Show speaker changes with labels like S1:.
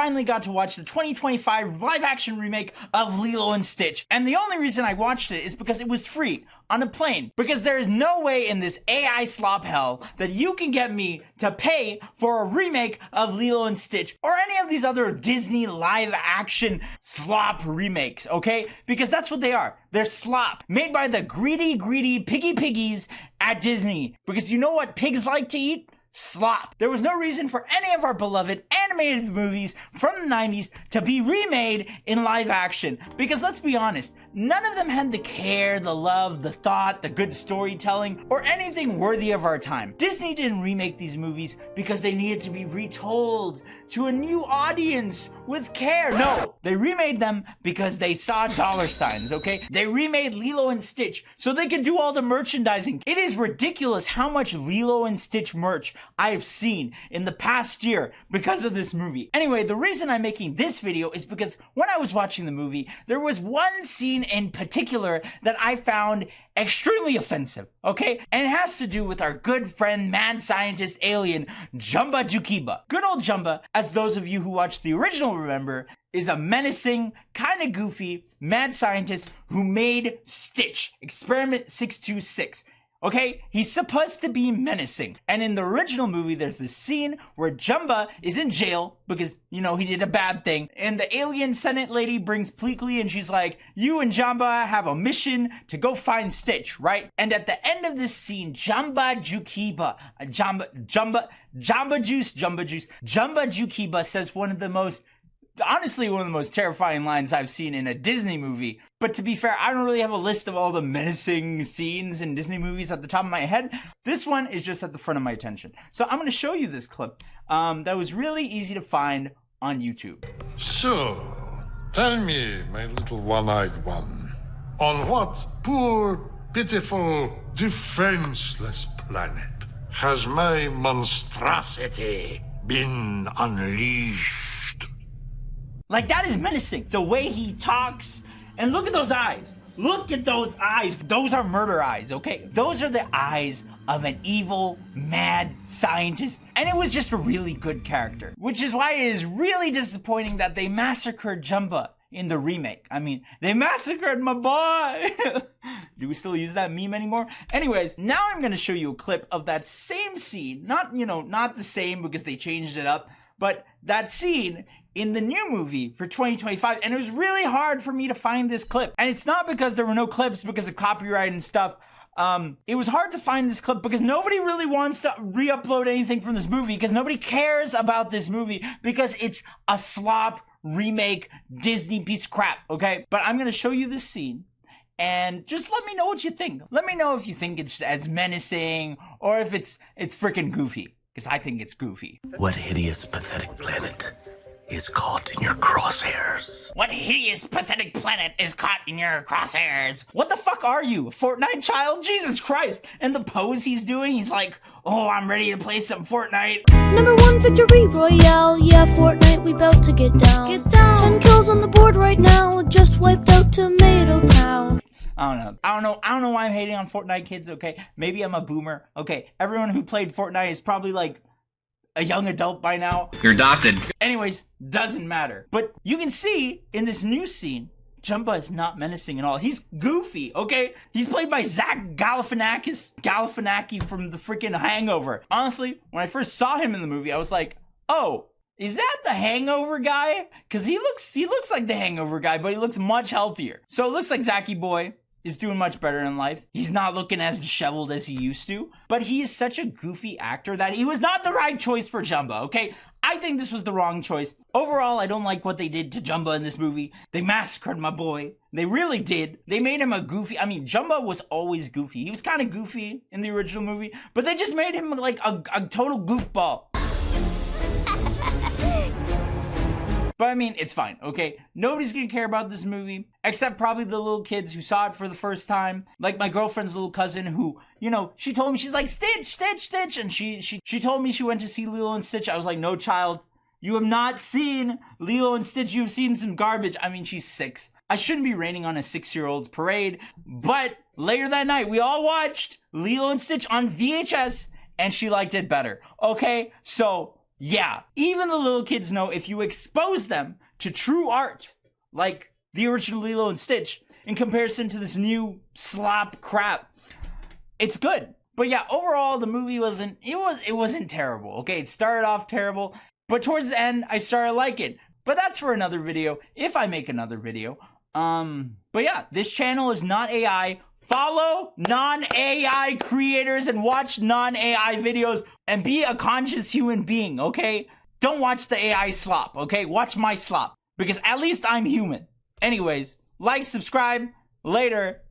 S1: finally got to watch the 2025 live-action remake of Lilo and Stitch. And the only reason I watched it is because it was free on a plane. Because there is no way in this AI slop hell that you can get me to pay for a remake of Lilo and Stitch or any of these other Disney live-action slop remakes, okay? Because that's what they are. They're slop. Made by the greedy piggies at Disney. Because you know what pigs like to eat? Slop. There was no reason for any of our beloved animated movies from the 90s to be remade in live action. Because let's be honest, none of them had the care, the love, the thought, the good storytelling, or anything worthy of our time. Disney didn't remake these movies because they needed to be retold to a new audience with care. No, they remade them because they saw dollar signs, okay? They remade Lilo and Stitch so they could do all the merchandising. It is ridiculous how much Lilo and Stitch merch I have seen in the past year because of this movie. Anyway, the reason I'm making this video is because when I was watching the movie, there was one scene in particular that I found extremely offensive, okay? And it has to do with our good friend, mad scientist alien, Jumba Jukiba. Good old Jumba, as those of you who watched the original remember, is a menacing, kind of goofy, mad scientist who made Stitch, Experiment 626. Okay, he's supposed to be menacing. And in the original movie, there's this scene where Jumba is in jail because, you know, he did a bad thing. And the alien Senate lady brings Pleakley and she's like, you and Jumba have a mission to go find Stitch, right? And at the end of this scene, Jumba Jukiba Jukiba says one of the most terrifying lines I've seen in a Disney movie. But to be fair, I don't really have a list of all the menacing scenes in Disney movies at the top of my head. This one is just at the front of my attention. So I'm going to show you this clip that was really easy to find on YouTube.
S2: So, tell me, my little one-eyed one, on what poor, pitiful, defenseless planet has my monstrosity been unleashed?
S1: Like, that is menacing. The way he talks. And look at those eyes. Look at those eyes. Those are murder eyes, okay? Those are the eyes of an evil, mad scientist. And it was just a really good character. Which is why it is really disappointing that they massacred Jumba in the remake. I mean, they massacred my boy. Do we still use that meme anymore? Anyways, now I'm going to show you a clip of that same scene. Not the same because they changed it up. But that scene in the new movie for 2025, and it was really hard for me to find this clip. And it's not because there were no clips because of copyright and stuff. It was hard to find this clip because nobody really wants to re-upload anything from this movie because nobody cares about this movie because it's a slop remake Disney piece of crap, okay? But I'm gonna show you this scene and just let me know what you think. Let me know if you think it's as menacing or if it's freaking goofy, because I think it's goofy.
S3: What hideous, pathetic planet is caught in your crosshairs?
S1: What hideous, pathetic planet is caught in your crosshairs? What the fuck are you, a Fortnite child? Jesus Christ. And the pose he's doing, he's like, oh, I'm ready to play some Fortnite.
S4: #1 victory royale, yeah, Fortnite, we bout to get down. Get down. 10 kills on the board right now, just wiped out Tomato Town.
S1: I don't know why I'm hating on Fortnite kids, okay? Maybe I'm a boomer. Okay, everyone who played Fortnite is probably like a young adult by now.
S5: You're adopted.
S1: Anyways, doesn't matter. But you can see in this new scene, Jumba is not menacing at all. He's goofy, okay? He's played by Zach Galifianakis from the freaking Hangover. Honestly, when I first saw him in the movie, I was like, oh, is that the Hangover guy? Because he looks like the Hangover guy, but he looks much healthier. So it looks like Zachy Boy is doing much better in life. He's not looking as disheveled as he used to, but he is such a goofy actor that he was not the right choice for Jumba, okay? I think this was the wrong choice. Overall, I don't like what they did to Jumba in this movie. They massacred my boy. They really did. They made him a goofy, I mean, Jumba was always goofy. He was kind of goofy in the original movie, but they just made him like a total goofball. But I mean, it's fine, okay? Nobody's gonna care about this movie, except probably the little kids who saw it for the first time. Like my girlfriend's little cousin who, you know, she told me, she's like, Stitch, Stitch, Stitch. And she told me she went to see Lilo and Stitch. I was like, no, child, you have not seen Lilo and Stitch. You've seen some garbage. I mean, she's 6. I shouldn't be raining on a 6-year-old's parade, but later that night, we all watched Lilo and Stitch on VHS, and she liked it better, okay? So Yeah, even the little kids know if you expose them to true art, like the original Lilo and Stitch, in comparison to this new slop crap, it's good. But yeah, overall the movie wasn't terrible. Okay, it started off terrible, but towards the end I started liking it. But that's for another video, if I make another video. But yeah, this channel is not AI. Follow non-AI creators and watch non-AI videos and be a conscious human being, okay? Don't watch the AI slop, okay? Watch my slop, because at least I'm human. Anyways, like, subscribe, later.